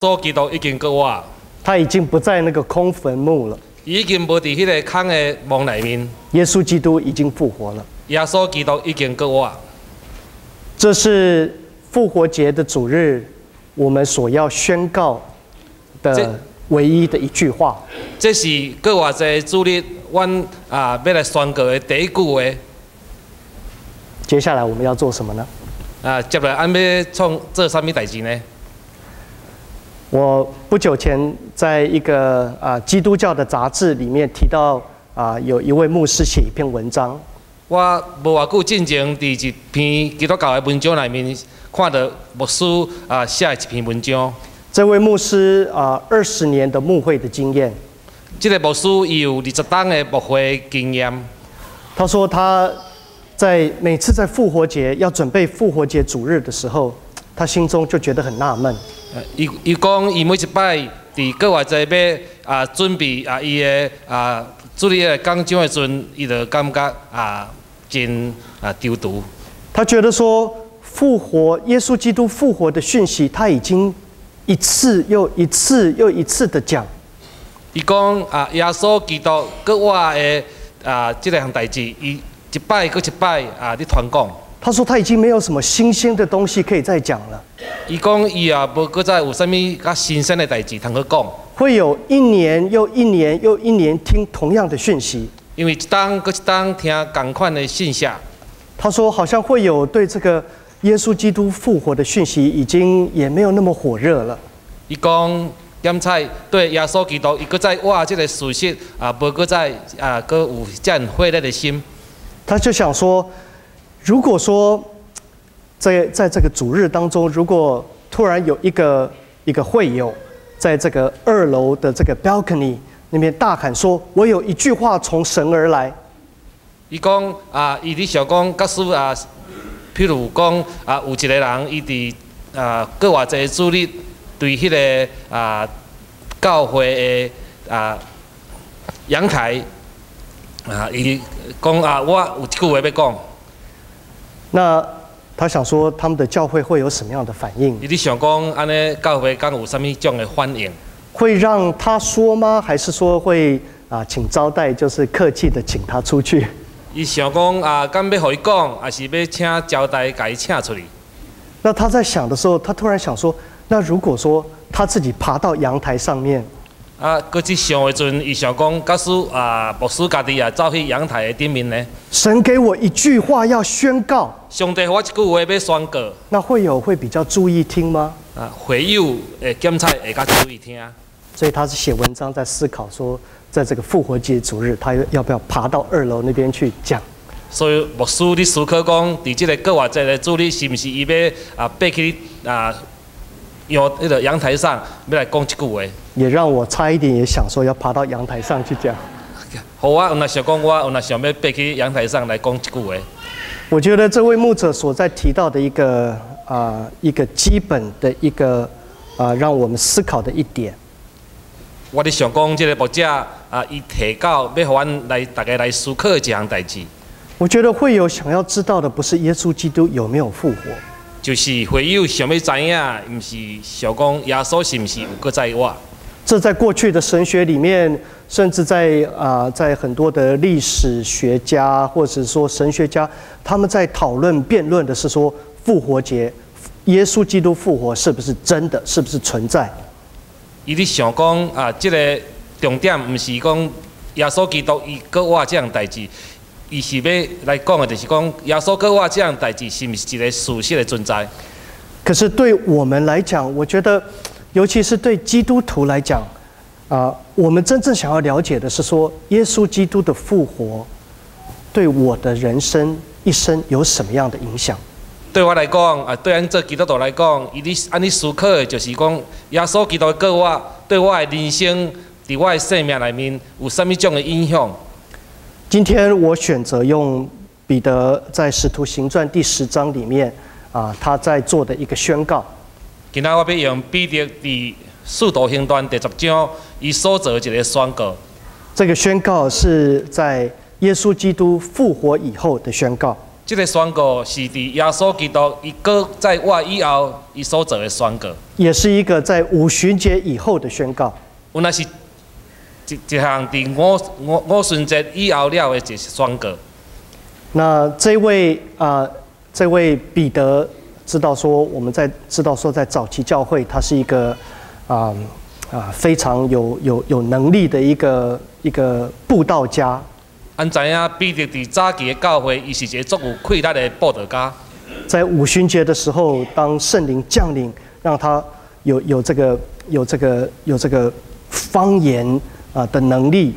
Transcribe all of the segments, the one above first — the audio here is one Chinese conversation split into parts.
所基督已经过活，他已经不在那个空坟墓了。已经无伫迄个空的墓内面。耶稣基督已经复活了。耶稣基督已经过活。这是复活节的主日，我们所要宣告的唯一的一句话。这是过活节主日，阮要来宣告的第一句话。接下来我们要做什么呢？接来俺要做啥物代志呢？我不久前在一个基督教的杂志里面提到有一位牧师写一篇文章。我无偌久进前，伫一篇基督教的文章内面，看到牧师写的一篇文章。这位牧师20年的牧会的经验。这个牧师伊有20档的牧会经验。他说他在每次在复活节要准备复活节主日的时候，他心中就觉得很纳闷。伊讲伊每一摆伫过活节要准备伊的主日的讲章的时阵，伊就感觉真丢毒。他觉得说耶稣基督复活的讯息，他已经一次又一次又一次的讲。伊讲耶稣基督过活的这个项代志，伊一摆搁一摆伫传讲。他说他已经没有什么新鲜的东西可以再讲了。伊讲伊无搁再有啥物较新鲜的代志通去讲。会有一年又一年又一年听同样的讯息。因为一当搁一当听同款的信息。他说好像会有对这个耶稣基督复活的讯息已经也没有那么火热了。伊讲点菜对耶稣基督，伊搁再哇这个事实无搁再搁有这样火热的心。他就想说。如果说在这个主日当中，如果突然有一个会友在这个2楼的这个 balcony 那边大喊说：“我有一句话从神而来。”伊讲伊伫想讲，假使譬如讲有一个人伊伫过活节主日对迄个教会的阳台伊讲我有一句话要讲。那他想说，他们的教会会有什么样的反应？你想讲，安尼教会讲有什么种的反应？会让他说吗？还是说会请招待，就是客气的请他出去？伊想讲敢要互伊讲，还是要请招待，甲伊请出去？那他在想的时候，他突然想说，那如果说他自己爬到阳台上面？搁去想的阵，伊想讲，假使牧师家己走去阳台的顶面呢？神给我一句话要宣告。上帝我一句话要宣告。那会友会比较注意听吗？会友会检菜会较注意听。所以他是写文章在思考说，在这个复活节主日，他要不要爬到2楼那边去讲？所以牧师你思考讲，伫这个过活节的主日，是不是伊要爬去阳台上要来讲一句话？也让我差一点也想说要爬到阳台上去讲。好，我有那想讲，我有那想要爬去阳台上来讲一句话。我觉得这位牧者所在提到的一个基本的一个让我们思考的一点。我咧想讲，这个牧者伊提到要互阮来大家来思考的一项代志。我觉得会有想要知道的，不是耶稣基督有没有复活，就是会有想要知影，毋是想讲耶稣是毋是有搁在活。这在过去的神学里面，甚至在很多的历史学家或者说神学家，他们在讨论辩论的是说，复活节，耶稣基督复活是不是真的，是不是存在？伊咧想讲这个重点毋是讲耶稣基督伊搁活这样代志，伊是要来讲的，就是讲耶稣搁活这样代志是毋是一个事实的存在？可是对我们来讲，我觉得。尤其是对基督徒来讲，我们真正想要了解的是说，耶稣基督的复活对我的人生一生有什么样的影响？对我来讲，对咱做基督徒来讲，按你思考的就是讲，耶稣基督的过活对我的人生，伫我的生命里面有什么种的影响？今天我选择用彼得在《使徒行传》第10章里面他在做的一个宣告。今仔我要用彼得伫《使徒行传》第10章，伊所做一个宣告。这个宣告是在耶稣基督复活以后的宣告。这个宣告是伫耶稣基督伊搁在我以后伊所做的宣告，也是一个在五旬节以后的宣告。有那是一项伫五旬节以后了的一个宣告。那这位彼得知道说，我们知道说，在早期教会，他是一个非常有能力的一个布道家。俺知影彼得伫早期的教会，伊是一个足有气力的布道家。在五旬节的时候，当圣灵降临，让他有这个方言的能力。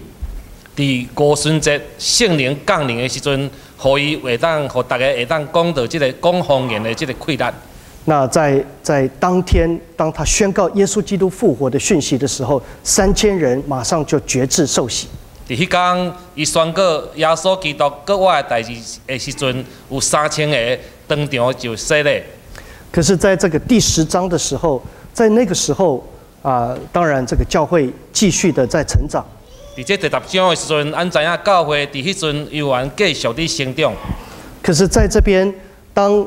伫五旬节圣灵降临的时阵，互伊会当，互大家会当讲到这个讲方言的这个气力。那在当天，当他宣告耶稣基督复活的讯息的时候，3000人马上就决志受洗。伫迄天，伊宣告耶稣基督搁我的代志的时阵，有3000个当场就洗礼。可是，在这个第10章的时候，在那个时候当然这个教会继续的在成长。伫这第10章的时阵，俺知影教会伫迄阵依然继续伫成长。可是，在这边，当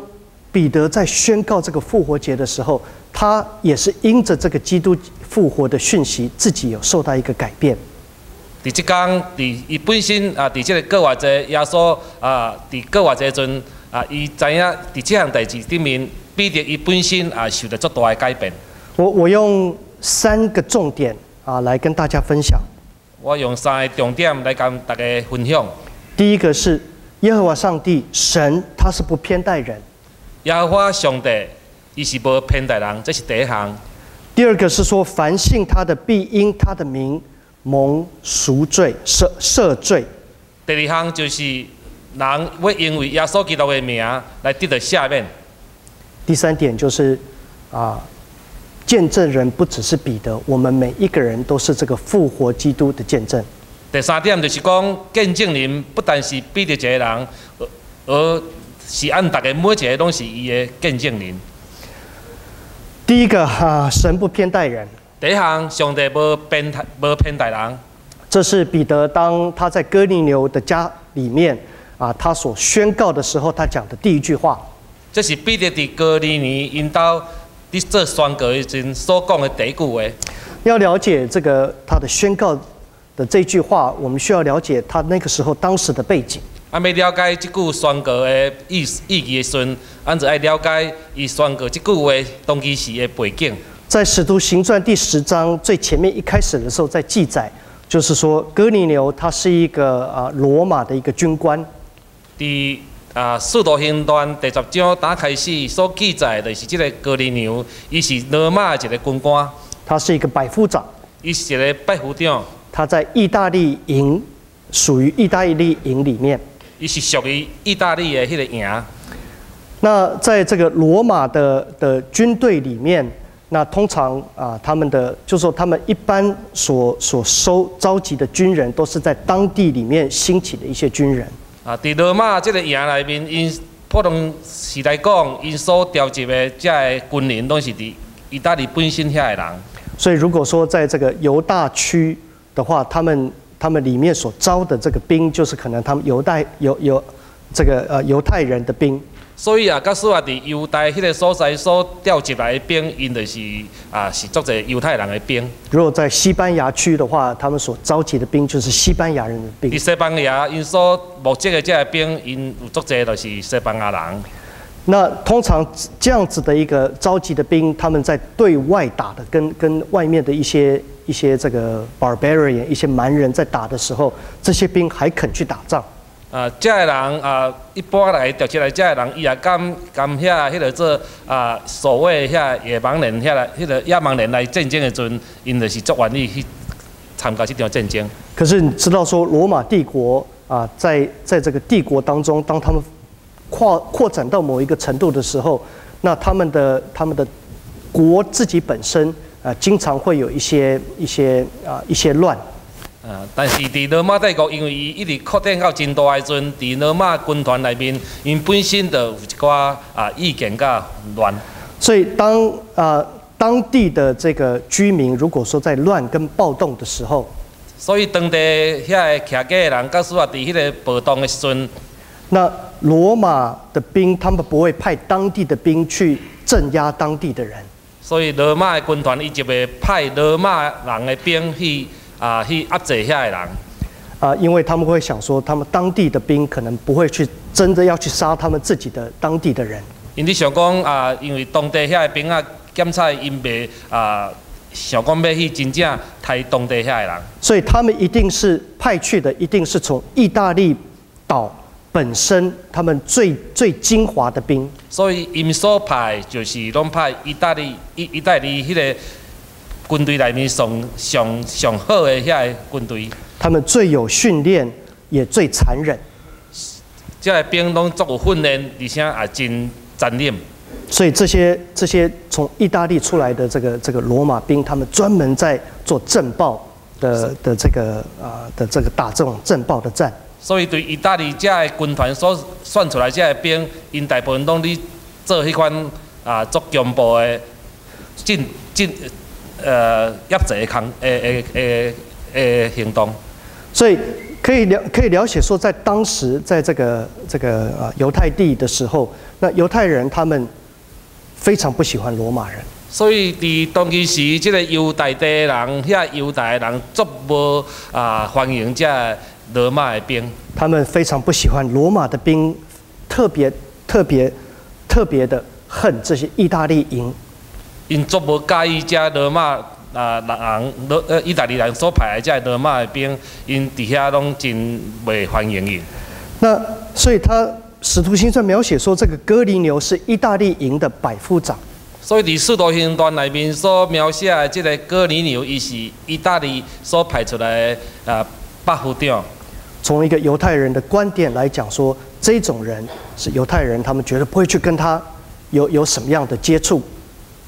彼得在宣告这个复活节的时候，他也是因着这个基督复活的讯息，自己有受到一个改变。伫即天，伫伊本身伫即个过活节，耶稣伫过活节阵伊知影伫即项代志顶面，彼得伊本身受到足大的改变。我用3个重点来跟大家分享。我用3个重点来跟大家分享。第一个是耶和华上帝神，他是不偏待人。耶和华上帝，伊是无偏待人，这是第一项。第二个是说，凡信他的必因他的名蒙赎罪赦罪。第二项就是人会因为耶稣基督的名来得到赦免。第3点就是见证人不只是彼得，我们每一个人都是这个复活基督的见证。第3点就是讲，见证人不但是彼得一个人，而是按大家每一个拢是伊的见证人。第一个神不偏待人。第一项，上帝无偏待人。这是彼得当他在哥尼流的家里面他所宣告的时候，他讲的第一句话。这是彼得伫哥尼流因兜伫做宣告时阵所讲的第一句话。要了解这个他的宣告的这句话，我们需要了解他那个时候当时的背景。要了解这句宣告的意义的时阵，咱就要了解伊宣告这句话当其时的背景。在《使徒行传》第10章最前面一开始的时候，在记载，就是说哥尼流他是一个罗马的一个军官。伫《使徒行传》第10章打开始所记载的是这个哥尼流，伊是罗马的一个军官。他是一个百夫长。伊是一个百夫长。他在意大利营，属于意大利营里面。伊是属于意大利的迄个营。那在这个罗马的军队里面，那通常他们的就是说他们一般所召集的军人，都是在当地里面兴起的一些军人。伫罗马这个营内面，因普通时来讲，因所调集的这个军人，都是伫意大利本身遐的人。所以如果说在这个犹大区的话，他们里面所招的这个兵，就是可能他们犹太人的兵。所以假使伫犹太迄个所在所调集来的兵，因就是是作者犹太人的兵。如果在西班牙区的话，他们所召集的兵就是西班牙人的兵。伫西班牙，因所募集的这个兵，因有作者就是西班牙人。那通常这样子的一个召集的兵，他们在对外打的，跟外面的一些这个 barbarian 一些蛮人在打的时候，这些兵还肯去打仗。这个人一般来调起来，这个人伊也敢迄个做所谓遐野蛮人迄个野蛮人来战争的时阵，因就是足愿意去参加这场战争。可是你知道说，罗马帝国在这个帝国当中，当他们扩展到某一个程度的时候，那他们的国自己本身经常会有一些乱。但是伫罗马帝国，因为伊一直扩展到真大的时阵，伫罗马军团内面，因本身就有一寡意见甲乱。所以当地的这个居民，如果说在乱跟暴动的时候，所以当地遐个徛家的人，假使伫迄个暴动的时阵，那罗马的兵，他们不会派当地的兵去镇压当地的人。所以罗马的军团伊就会派罗马人的兵去压制遐个人。因为他们会想说，他们当地的兵可能不会去真的要去杀他们自己的当地的人。因你想讲因为当地遐个兵检查因袂想讲要去真正杀当地遐个人。所以他们一定是派去的，一定是从意大利岛本身他们最精华的兵。所以因所派就是拢派意大利迄个军队内面上好的遐个军队。他们最有训练，也最残忍。这个兵拢足有训练，而且也真残忍。所以这些从意大利出来的这个罗马兵，他们专门在做震爆的这个打这种震爆的战。所以对意大利这个军团所选出来这个兵，因大部分拢咧做迄款足强暴的压制的行动。所以可以了解说，在当时在这个犹太地的时候，那犹太人他们非常不喜欢罗马人。所以伫当其时，这个犹太地人，遐犹太人足无欢迎这罗马的兵。他们非常不喜欢罗马的兵，特别的恨这些意大利营。因足无介意这罗马。意大利人所派的这罗马的兵，因伫遐拢真袂欢迎因。那所以使徒行传描写说，这个哥尼流是意大利营的百夫长。所以伫使徒行传内面所描写的这个哥尼流，伊是意大利所派出来的百夫长。从一个犹太人的观点来讲说，这种人是犹太人，他们绝对不会去跟他有什么样的接触。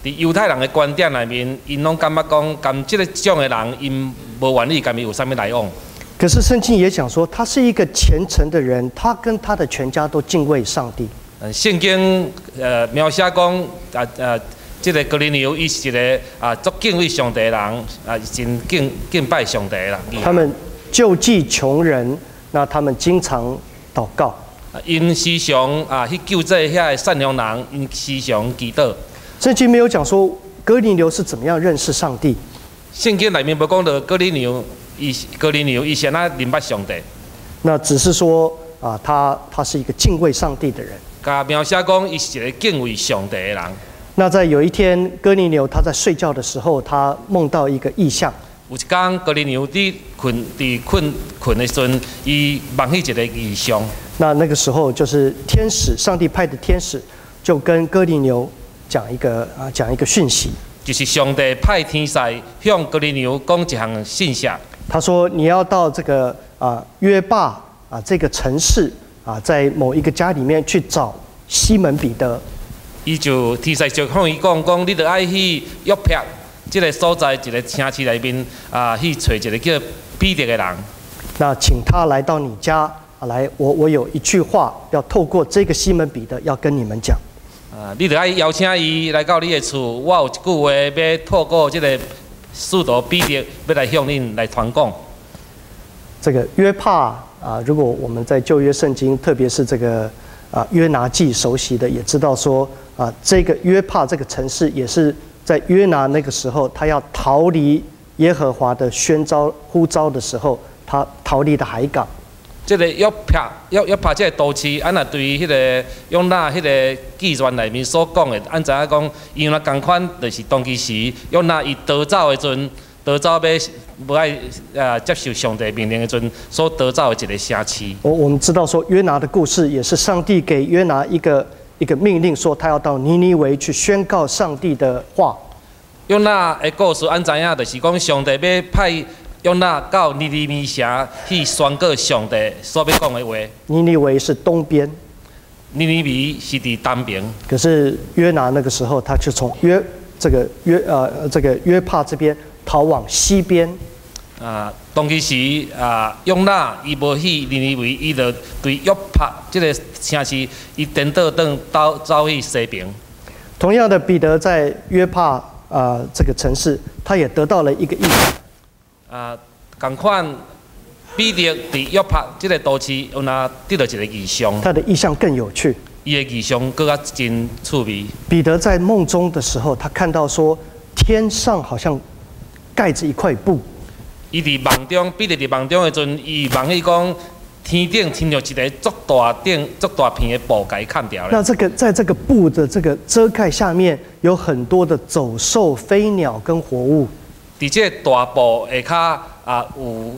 伫犹太人的观点内面，因拢感觉讲，跟这个种的人，因无愿意跟伊有啥物来往。可是圣经也讲说，他是一个虔诚的人，他跟他的全家都敬畏上帝。圣经描写讲这个哥尼流伊是一个足敬畏上帝的人，真敬拜上帝的人。他们救济穷人，那他们经常祷告。因时常去救济遐个善良人，因时常祈祷。圣经没有讲说哥尼流是怎么样认识上帝。圣经里面无讲到哥尼流伊是安那认捌上帝。那只是说他是一个敬畏上帝的人。甲描写讲伊是一个敬畏上帝的人。那在有一天，哥尼流他在睡觉的时候，他梦到一个异象。有一天，哥尼流伫困的时阵，伊梦起一个异象。那个时候就是天使，上帝派的天使，就跟哥尼流讲一个讯息，就是上帝派天使向哥尼流讲一项信息。他说：“你要到这个约坝这个城市在某一个家里面去找西门彼得。”天使就向伊讲，你得爱去约帕这个所在一个城市里面去找一个叫彼得的人。那请他来到你家来，我有一句话要透过这个西门彼得要跟你们讲。你得爱邀请伊来到你的厝，我有一句话要透过这个使徒彼得要来向恁来传讲。这个约帕如果我们在旧约圣经，特别是这个约拿记熟悉的，也知道说这个约帕这个城市也是在约拿那个时候，他要逃离耶和华的呼召的时候，他逃离的海港。这个约帕这个都市，按那对于迄个约拿迄个纪传内面所讲的，按怎样讲？因为同款就是当其时约拿伊逃走的阵，逃走要无爱接受上帝命令的阵，所逃走的一个城市。我们知道说约拿的故事，也是上帝给约拿一个命令，说他要到尼尼微去宣告上帝的话。约拿的故事按怎样？就是讲上帝要派约拿到尼尼微城去宣告上帝所要讲的话。尼尼微是东边，尼尼微是伫东边。可是约拿那个时候，他就从约帕这边逃往西边。当其时约拿伊无去尼尼微，伊就对约帕这个城市，伊颠倒走去西边。同样的，彼得在约帕这个城市，他也得到了一个意象。同款彼得伫约帕这个都市有那得到一个异象，他的意象更有趣。伊的异象更加真趣味。彼得在梦中的时候，他看到说，天上好像盖着一块布。伊伫梦中，彼得伫梦中的阵，伊梦伊讲，天顶天着一个足大片的布，甲伊看掉那了。在这个布的这个遮盖下面，有很多的走兽、飞鸟跟活物。伫这个大布下骹有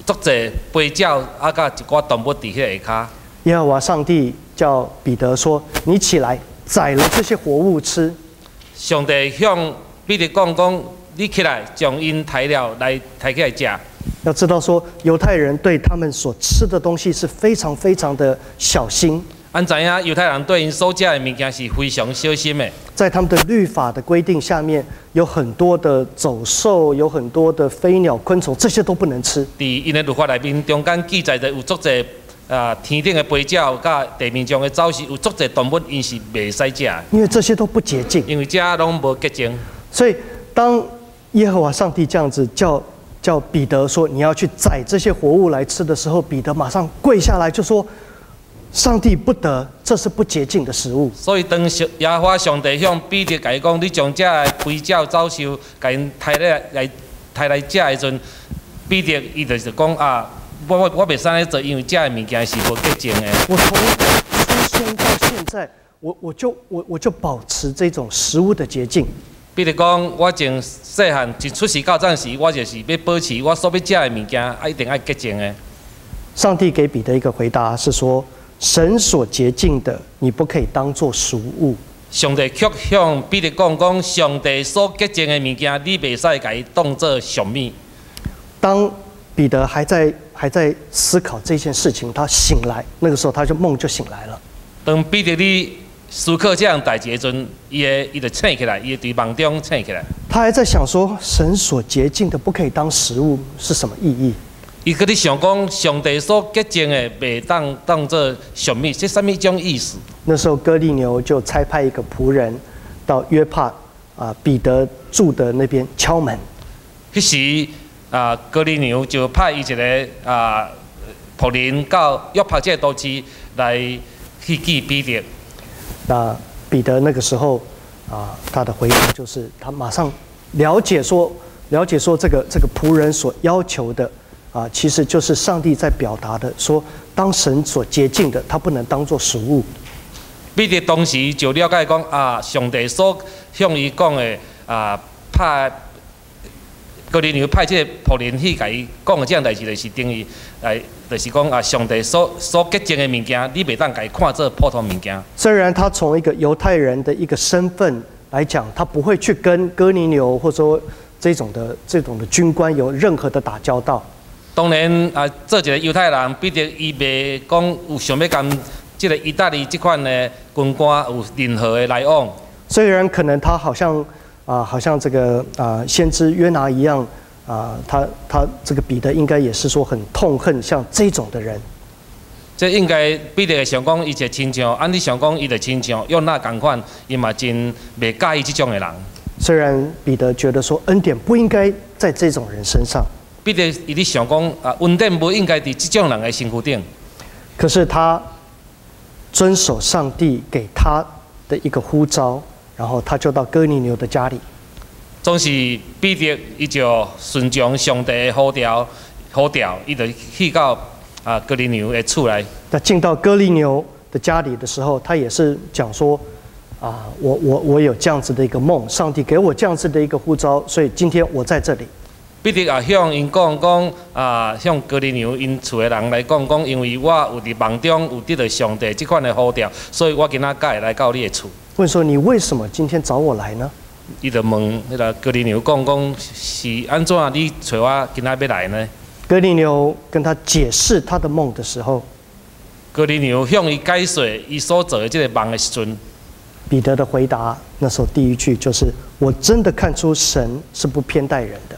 足侪飞鸟，甲一寡动物伫迄个下骹。耶和华上帝叫彼得说：“你起来，宰了这些活物吃。”上帝向彼得讲，你起来，将因抬了来抬起来食。要知道说，犹太人对他们所吃的东西是非常非常的小心。咱知影犹太人对因所食的物件是非常小心的。在他们的律法的规定下面，有很多的走兽，有很多的飞鸟、昆虫，这些都不能吃。伫因的律法内面，中间记载着有足侪天顶的飞鸟，甲地面上的走兽，有足侪动物，因是袂使食的，因为这些都不洁净。因为这拢无洁净。所以，当耶和华上帝这样子叫彼得说你要去宰这些活物来吃的时候，彼得马上跪下来就说：“上帝不得，这是不洁净的食物。”所以当耶和华上帝向彼得甲伊讲，你将这飞鸟走兽，甲因抬来食的阵，彼得伊就是讲我袂使来做，因为这的物件是无洁净的。我从出生到现在，我就保持这种食物的洁净。比如讲，我从细汉一出世到暂时，我就是要保持我所要食的物件，一定爱洁净的。上帝给彼得一个回答是说：神所洁净的，你不可以当作俗物。上帝却向彼得讲，上帝所洁净的物件，你袂使甲伊当作俗物。当彼得还在思考这件事情，他醒来，那个时候梦就醒来了。当彼得你思考这样代志的阵，伊就醒起来，伊伫梦中醒起来。他还在想说，神所洁净的不可以当食物是什么意义？伊搁伫想讲，上帝所洁净的袂当作俗物，这什么种意思？那时候哥利牛就差派一个仆人到约帕彼得住的那边敲门。迄时哥利牛就派伊一个仆人到约帕这个都市来去见彼得。那彼得那个时候他的回答就是他马上了解说这个仆人所要求的其实就是上帝在表達的，說當神所潔淨的，他不能當作食物。彼得當時就了解講上帝所向伊講的派哥利牛派這個僕人去甲伊講的這樣代志，就是等於就是講上帝所潔淨的物件，你袂當甲伊看作普通物件。雖然他從一個猶太人的一個身份來講，他不會去跟哥尼流或者說這種的軍官有任何的打交道。當然做一個猶太人，彼得伊袂講有想要跟這個意大利這款的軍官有任何的來往。雖然可能他好像這個先知約拿一樣他這個彼得應該也是說很痛恨像這種的人。這應該彼得會想講，伊就親像，按你想講，伊就親像約拿同款，伊嘛真袂介意這種的人。雖然彼得覺得說恩典不應該在這種人身上。彼得伊咧想講恩典不應該佇這種人的身軀頂。可是他遵守上帝給他的一個呼召，然後他就到哥尼流的家裡。總是彼得伊就順從上帝的呼召，伊就去到哥尼流的厝內。那進到哥尼流的家裡的時候，他也是講說我有這樣子的一個夢，上帝給我這樣子的一個呼召，所以今天我在這裡。彼得向因講向哥尼流因厝的人來講，因為我有佇夢中有得到上帝這款的呼召，所以我今仔會來到你的厝。問說你為什麼今天找我來呢？伊就問迄個哥尼流講是安怎你找我今仔要來呢？哥尼流跟他解釋他的夢的時候，哥尼流向伊解說伊所做的這個夢的時陣，彼得的回答那時候第一句就是：我真的看出神是不偏待人的。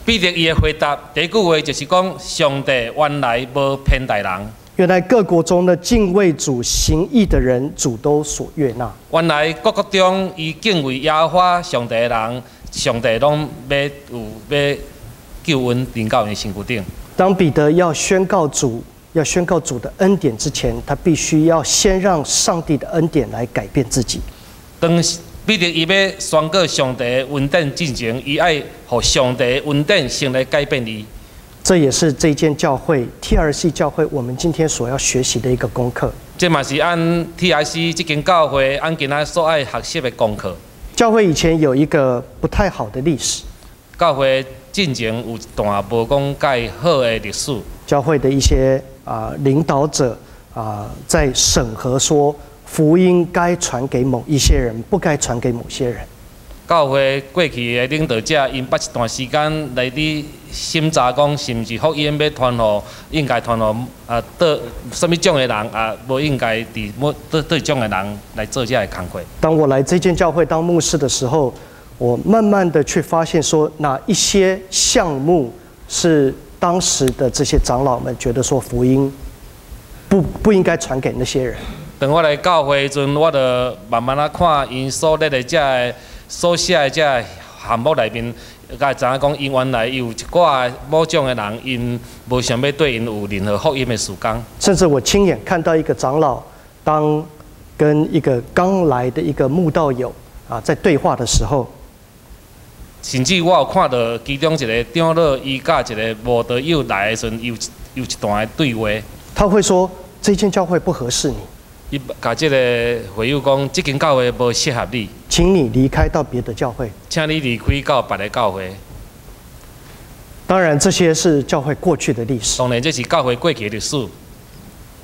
彼得伊的回答第一句話就是講，上帝原來無偏待人。原來各國中的敬畏主行義的人，主都所悅納。原來各國中伊敬畏耶和華上帝的人，上帝攏要救恩臨到因身軀頂。当彼得要宣告主的恩典之前，他必须要先让上帝的恩典来改变自己。当彼得伊要宣告上帝的恩典之前，伊爱互上帝的恩典先来改变伊。这也是这间教会 TRC 教会我们今天所要学习的一个功课。这嘛是按 TRC 这间教会按今仔所爱学习的功课。教会以前有一个不太好的历史，教会进前有一段无讲介好的历史。教会的一些领导者在审核说福音该传给某一些人，不该传给某些人。教会过去的领导者，因捌一段时间来伫审查讲是毋是福音要传互，应该传互什么种的人无应该对种的人来做这个工作。当我来这间教会当牧师的时候，我慢慢的去发现说，哪一些项目是当时的这些长老们觉得说福音不应该传给那些人。当我来教会时阵，我就慢慢啊看因所列的所写的这项目内面，才知影讲因原来有一寡某种的人，因无想要对因有任何福音的事工。甚至我亲眼看到一个长老，当跟一个刚来的一个慕道友在对话的时候，甚至我有看到其中一个长老，伊甲一个慕道友来的时阵，有一段的对话。他会说：“这间教会不合适你。”伊甲这个会友讲，这间教会无适合你，请你离开到别的教会。请你离开到别的教会。当然，这些是教会过去的历史。当然，这是教会过去的历史。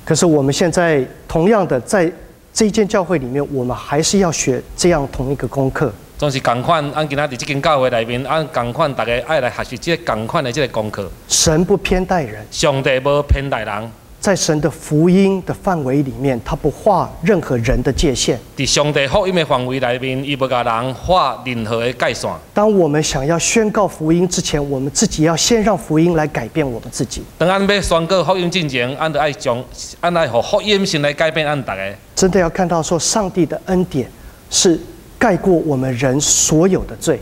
可是我们现在同样的，在这间教会里面，我们还是要学这样同一个功课。总是同款，按今仔伫这间教会内面，按同款，大家爱来学习这同款的这个功课。神不偏待人，上帝无偏待人。在神的福音的范围里面，他不划任何人的界限。在上帝福音的范围内面，伊无甲人划任何的界线。当我们想要宣告福音之前，我们自己要先让福音来改变我们自己。当咱要宣告福音之前，咱就爱互福音先来改变咱大家。真的要看到说，上帝的恩典是盖过我们人所有的罪。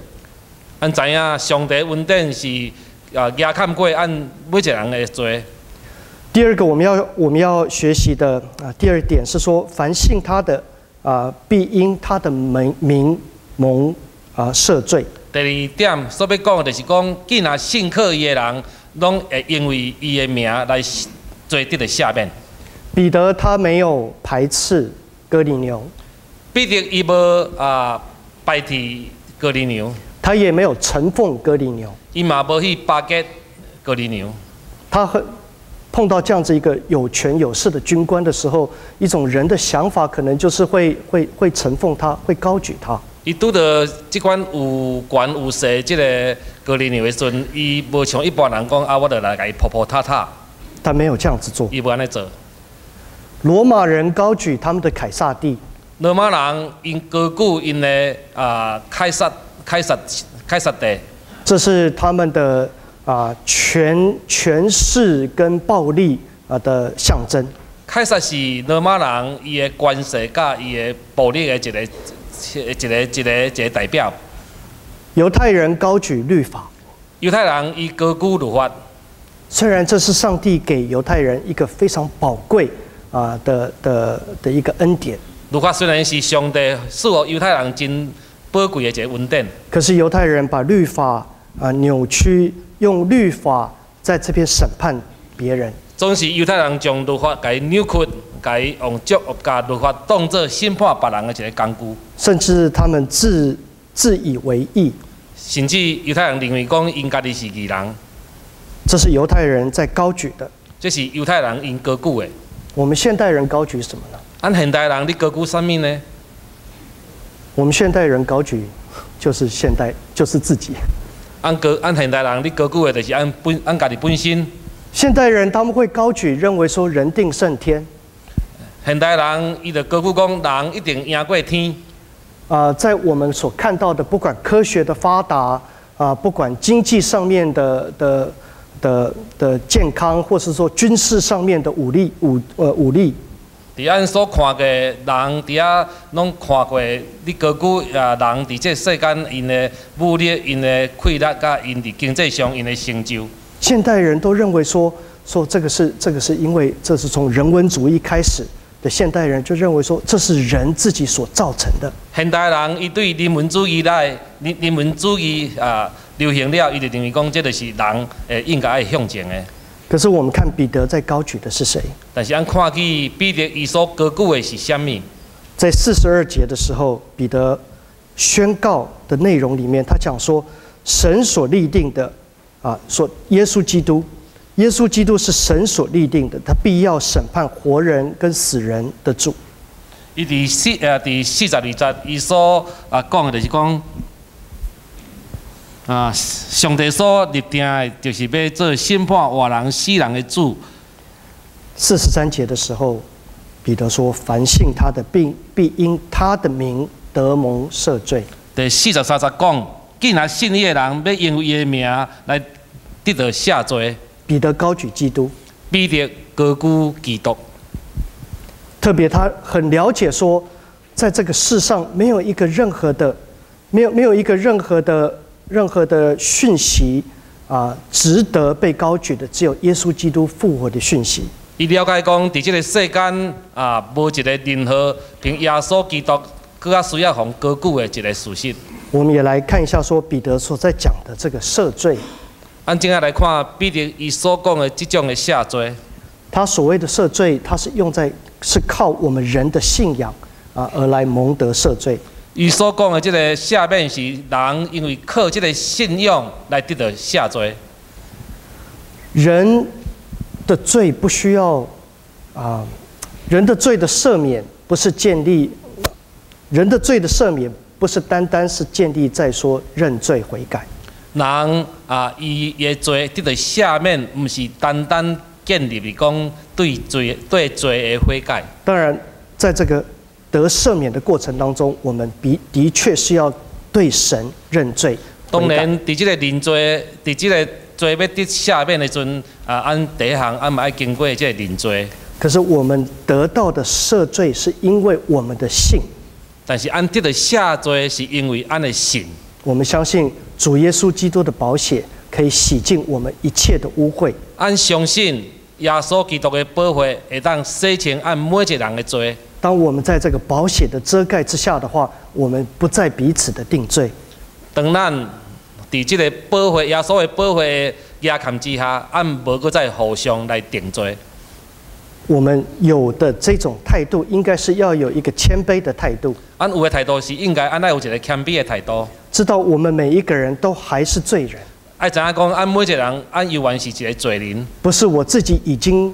咱知影上帝恩典是压砍过咱每一个人的罪。第二个我们要学习的第二点是说，凡信他的必因他的名蒙赦罪。第二点所要讲的就是讲，既然信靠伊的人，拢会因为伊的名来罪得的赦免。彼得他没有排斥哥尼流，彼得伊无排斥哥尼流，他也没有承奉哥尼流，伊嘛无去巴结哥尼流。他碰到这样子一个有权有势的军官的时候，一种人的想法可能就是会承奉他，会高举他。伊拄到即款有权有势即个哥尼流的时阵，伊无像一般人讲我就来甲伊扑扑踏踏。他没有这样子做，伊无安尼做。罗马人高举他们的凯撒帝，罗马人因高举因的凯撒帝，这是他们的权势跟暴力的象征。凯撒是罗马人伊的权势甲伊的暴力的一个代表。犹太人高举律法，犹太人伊高举律法。虽然这是上帝给犹太人一个非常宝贵的一个恩典，律法虽然是上帝赐予犹太人真宝贵的一个恩典，可是犹太人把律法扭曲，用律法在这边审判别人。总是犹太人将律法给扭曲，给用把律法当作审判别人的一个工具，甚至他们自以为义，甚至犹太人认为讲因家己是义人。这是犹太人在高举的，这是犹太人因高举的。我们现代人高举什么呢？按现代人你高举什么呢？我们现代人高举就是自己。按现代人你高举的就是按家己本身。现代人他们会高举认为说人定胜天。现代人伊就高举讲人一定赢过天。在我们所看到的，不管科学的发达不管经济上面的健康，或是说军事上面的武力。伫咱所看的人，伫遐拢看过，你高举人伫这世间因的武力、因的快乐，甲因伫经济上因的成就。现代人都认为说这个是因为这是从人文主义开始的，现代人就认为说这是人自己所造成的。现代人伊对人文主义流行了，伊就认为讲这就是人应该要向前的。可是我们看彼得在高举的是谁？但是俺看起彼得伊所高举的是什么？在42节的时候，彼得宣告的内容里面，他讲说，神所立定的说耶稣基督是神所立定的，他必要审判活人跟死人的主。伊第42节，伊所讲的就是讲上帝所立定的，就是要做审判活人死人的主。43节的时候，彼得说：“凡信他的，必因他的名得蒙赦罪。”第43节讲，既然信伊的人，要因为伊的名来得到赦罪。彼得高举基督，彼得高举基督。特别他很了解说，在这个世上没有一个任何的讯息值得被高举的，只有耶稣基督复活的讯息。伊了解讲，伫这个世间无一个任何凭耶稣基督更加需要互高举的一个事实。我们也来看一下说彼得所在讲的这个赦罪。按正下来看，彼得伊所讲的这种的赦罪，他所谓的赦罪，他是靠我们人的信仰而来蒙得赦罪。伊所讲的这个赦免是人因为靠这个信仰来得到赦罪。人的罪不需要人的罪的赦免不是人的罪的赦免不是单单是建立在说认罪悔改。人伊的罪得到赦免，唔是单单建立于讲对罪的悔改。当然，在这个得赦免的过程当中，我们的确是要对神认罪。当然，伫这个认罪，伫这个罪要得赦免的阵，按第一项，按嘛要经过这个认罪。可是我们得到的赦罪，是因为我们的信。但是按得到赦罪，是因为按的信。我们相信主耶稣基督的宝血可以洗净我们一切的污秽。按相信耶稣基督的宝血会当洗清按每一个人的罪。当我们在这个宝血的遮盖之下的话，我们不再彼此的定罪。当咱伫这个宝血耶稣的宝血的压砍之下，按无搁再互相来定罪。我们有的这种态度，应该是要有一个谦卑的态度。按有的态度是应该按有一个谦卑的态度。知道我们每一个人都还是罪人。爱知影讲，按每一个人按犹原是一个罪人。不是我自己已经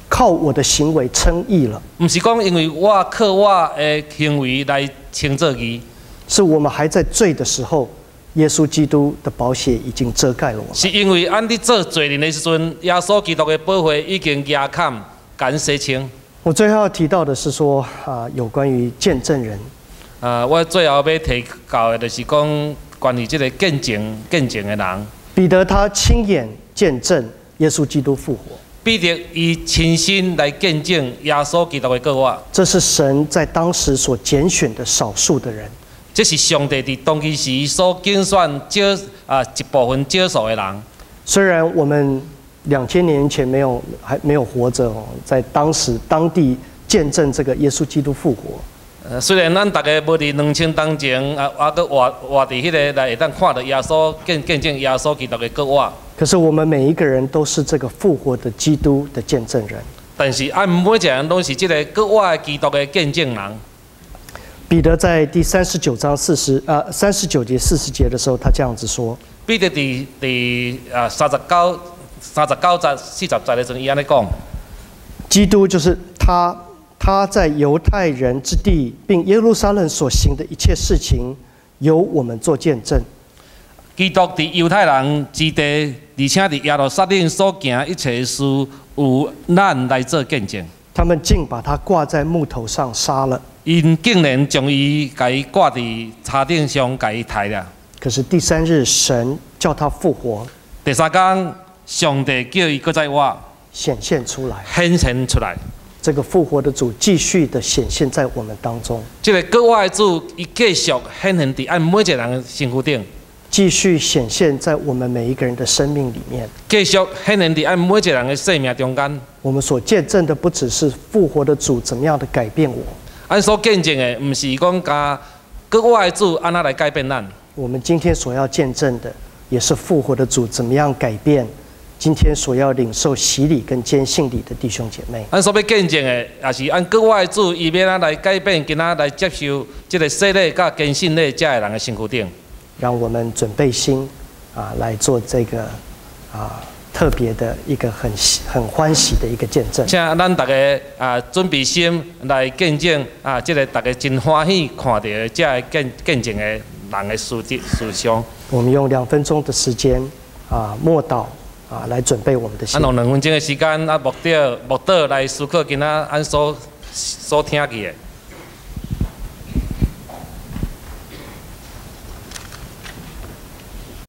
靠我的行为称义了。不是讲因为我靠我的行为来称作义。是我们还在罪的时候，耶稣基督的宝血已经遮盖了我们。是因为按你做罪人的时阵，耶稣基督的宝血已经压砍、赶洗清。我最后要提到的是说有关于见证人。我最后要提到的就是讲关于这个见证的人。彼得他亲眼见证耶稣基督复活。彼得以亲身来见证耶稣基督的过活。这是神在当时所拣选的少数的人。这是上帝伫当其时所拣选一部分少数的人。虽然我们2000年前还没有活着在当地见证这个耶稣基督复活。虽然咱大家无伫2000当前搁活伫迄个来会当看到耶稣见证耶稣基督的过活。可是我们每一个人都是这个复活的基督的见证人。但是按每一个人都是这个过活的基督的见证人。彼得在第39章39节40节的时候，他这样子说。彼得第39节40节的时候，伊安尼讲：基督就是他在犹太人之地并耶路撒冷所行的一切事情，由我们做见证。基督伫犹太人之地，而且伫耶路撒冷所行一切事，有咱来做见证。他们竟把他挂在木头上杀了。因竟然将伊挂伫叉顶上，甲伊杀了。可是第3日，神叫他复活。第3天，上帝叫伊搁再活，显现出来。显现出来。这个复活的主继续的显现在我们当中。这个搁活的主，伊继续显现伫按每一个人的身躯顶。继续显现在我们每一个人的生命里面。继续显现伫按每一个人的生命中间。我们所见证的不只是复活的主怎么样的改变我，咱所见证的，唔是讲加搁我的主安那来改变咱。我们今天所要见证的，也是复活的主怎么样改变今天所要领受洗礼跟坚信礼的弟兄姐妹。咱所要见证的，也是按搁我的主，伊要来改变，今仔来接受这个洗礼甲坚信礼这的人的身躯顶。让我们准备心来做这个特别的一个很欢喜的一个见证。请咱大家准备心来见证这个大家真欢喜看到的这个见证的人的事项。我们用2分钟的时间默祷来准备我们的心。用2分钟的时间默祷来思考今仔按所听见的。